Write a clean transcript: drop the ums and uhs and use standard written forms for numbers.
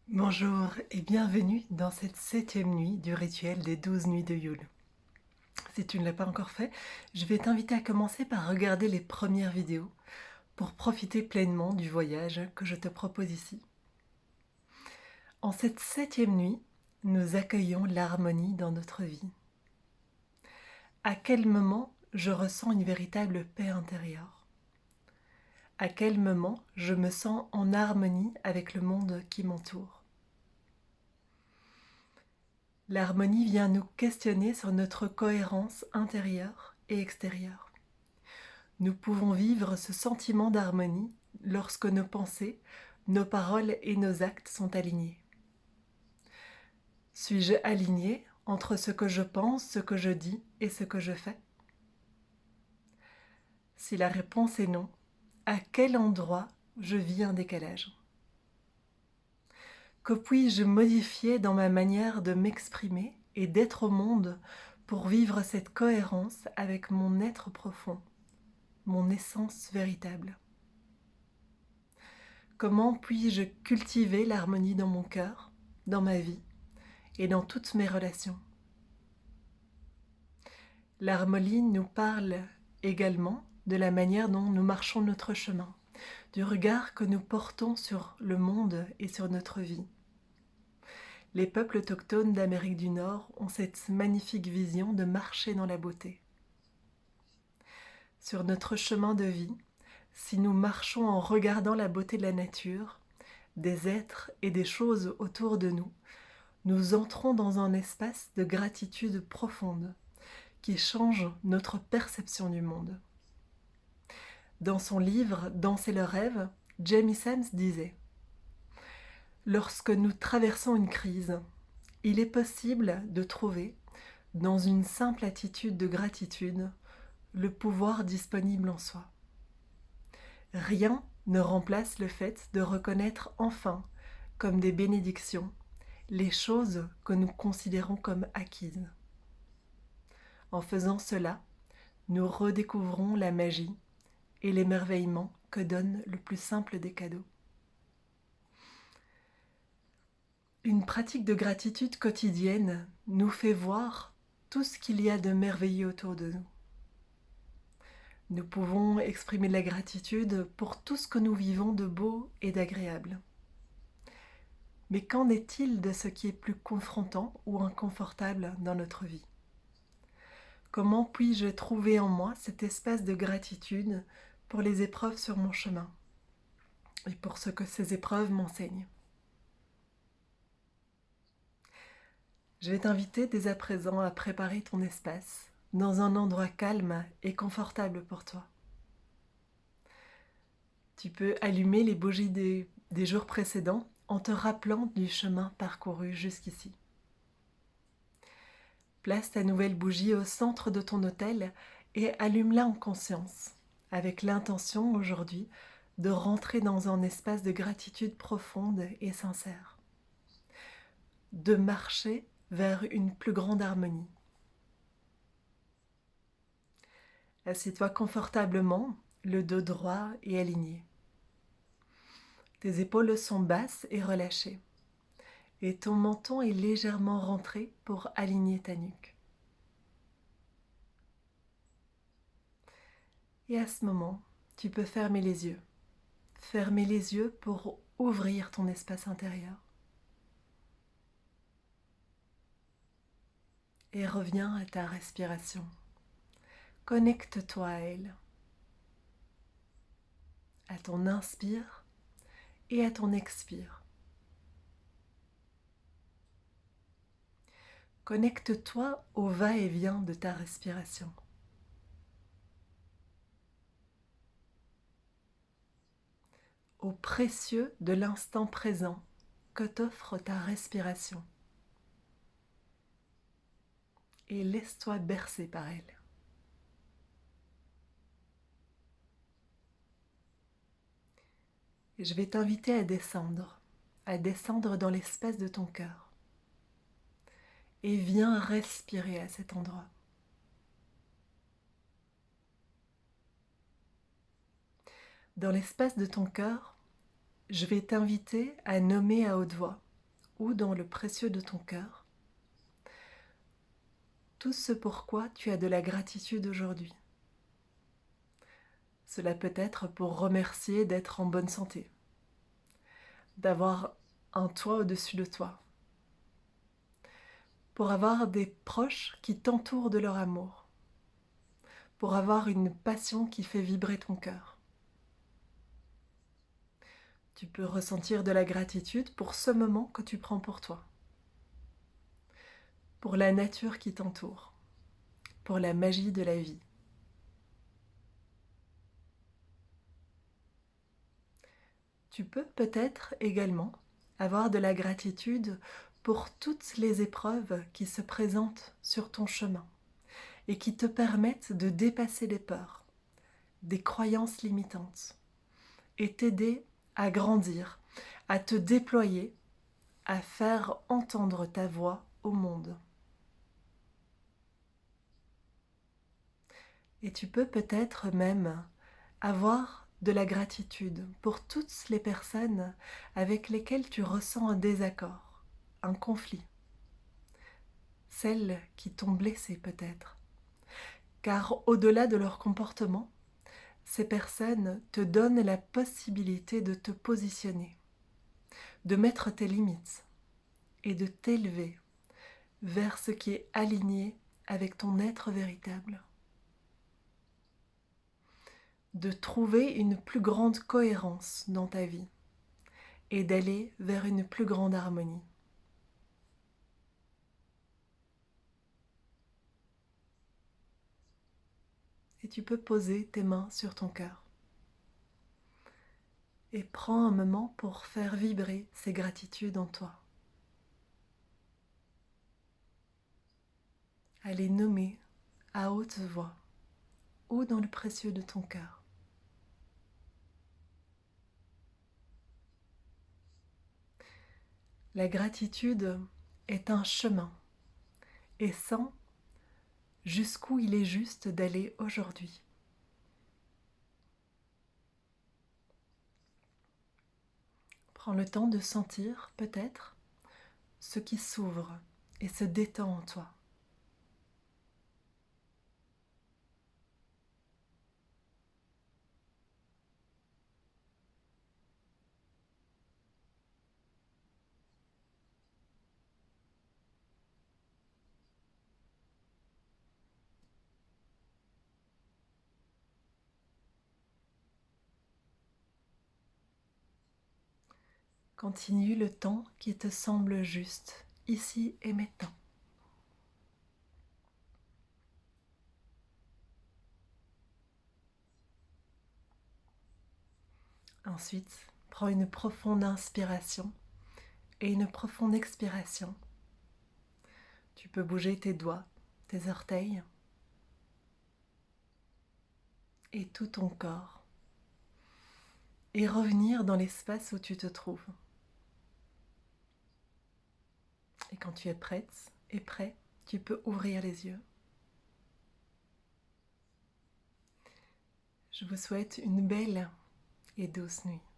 Bonjour et bienvenue dans cette 7e nuit du rituel des 12 nuits de Yule. Si tu ne l'as pas encore fait, je vais t'inviter à commencer par regarder les premières vidéos pour profiter pleinement du voyage que je te propose ici. En cette 7e nuit, nous accueillons l'harmonie dans notre vie. À quel moment je ressens une véritable paix intérieure? À quel moment je me sens en harmonie avec le monde qui m'entoure? L'harmonie vient nous questionner sur notre cohérence intérieure et extérieure. Nous pouvons vivre ce sentiment d'harmonie lorsque nos pensées, nos paroles et nos actes sont alignés. Suis-je aligné entre ce que je pense, ce que je dis et ce que je fais? Si la réponse est non, à quel endroit je vis un décalage? Que puis-je modifier dans ma manière de m'exprimer et d'être au monde pour vivre cette cohérence avec mon être profond, mon essence véritable? Comment puis-je cultiver l'harmonie dans mon cœur, dans ma vie et dans toutes mes relations? L'harmonie nous parle également de la manière dont nous marchons notre chemin, du regard que nous portons sur le monde et sur notre vie. Les peuples autochtones d'Amérique du Nord ont cette magnifique vision de marcher dans la beauté. Sur notre chemin de vie, si nous marchons en regardant la beauté de la nature, des êtres et des choses autour de nous, nous entrons dans un espace de gratitude profonde qui change notre perception du monde. Dans son livre Danser le rêve, Jamie Sams disait: lorsque nous traversons une crise, il est possible de trouver, dans une simple attitude de gratitude, le pouvoir disponible en soi. Rien ne remplace le fait de reconnaître enfin, comme des bénédictions, les choses que nous considérons comme acquises. En faisant cela, nous redécouvrons la magie et l'émerveillement que donne le plus simple des cadeaux. Une pratique de gratitude quotidienne nous fait voir tout ce qu'il y a de merveilleux autour de nous. Nous pouvons exprimer de la gratitude pour tout ce que nous vivons de beau et d'agréable. Mais qu'en est-il de ce qui est plus confrontant ou inconfortable dans notre vie? Comment puis-je trouver en moi cet espace de gratitude pour les épreuves sur mon chemin et pour ce que ces épreuves m'enseignent? Je vais t'inviter dès à présent à préparer ton espace dans un endroit calme et confortable pour toi. Tu peux allumer les bougies des jours précédents en te rappelant du chemin parcouru jusqu'ici. Place ta nouvelle bougie au centre de ton autel et allume-la en conscience, avec l'intention aujourd'hui de rentrer dans un espace de gratitude profonde et sincère, de marcher vers une plus grande harmonie. Assieds-toi confortablement, le dos droit et aligné. Tes épaules sont basses et relâchées, et ton menton est légèrement rentré pour aligner ta nuque. Et à ce moment, tu peux fermer les yeux. Fermer les yeux pour ouvrir ton espace intérieur. Et reviens à ta respiration. Connecte-toi à elle, à ton inspire et à ton expire. Connecte-toi au va-et-vient de ta respiration. Au précieux de l'instant présent que t'offre ta respiration. Et laisse-toi bercer par elle. Et je vais t'inviter à descendre dans l'espace de ton cœur. Et viens respirer à cet endroit. Dans l'espace de ton cœur, je vais t'inviter à nommer à haute voix ou dans le précieux de ton cœur, tout ce pourquoi tu as de la gratitude aujourd'hui. Cela peut être pour remercier d'être en bonne santé, d'avoir un toit au-dessus de toi, pour avoir des proches qui t'entourent de leur amour, pour avoir une passion qui fait vibrer ton cœur. Tu peux ressentir de la gratitude pour ce moment que tu prends pour toi, pour la nature qui t'entoure, pour la magie de la vie. Tu peux peut-être également avoir de la gratitude pour toutes les épreuves qui se présentent sur ton chemin et qui te permettent de dépasser les peurs, des croyances limitantes et t'aider à grandir, à te déployer, à faire entendre ta voix au monde. Et tu peux peut-être même avoir de la gratitude pour toutes les personnes avec lesquelles tu ressens un désaccord, un conflit, celles qui t'ont blessé peut-être. Car au-delà de leur comportement, ces personnes te donnent la possibilité de te positionner, de mettre tes limites et de t'élever vers ce qui est aligné avec ton être véritable. De trouver une plus grande cohérence dans ta vie et d'aller vers une plus grande harmonie. Et tu peux poser tes mains sur ton cœur et prends un moment pour faire vibrer ces gratitudes en toi. À les nommer à haute voix ou dans le précieux de ton cœur. La gratitude est un chemin et sent jusqu'où il est juste d'aller aujourd'hui. Prends le temps de sentir peut-être ce qui s'ouvre et se détend en toi. Continue le temps qui te semble juste, ici et maintenant. Ensuite, prends une profonde inspiration et une profonde expiration. Tu peux bouger tes doigts, tes orteils et tout ton corps et revenir dans l'espace où tu te trouves. Et quand tu es prête et prêt, tu peux ouvrir les yeux. Je vous souhaite une belle et douce nuit.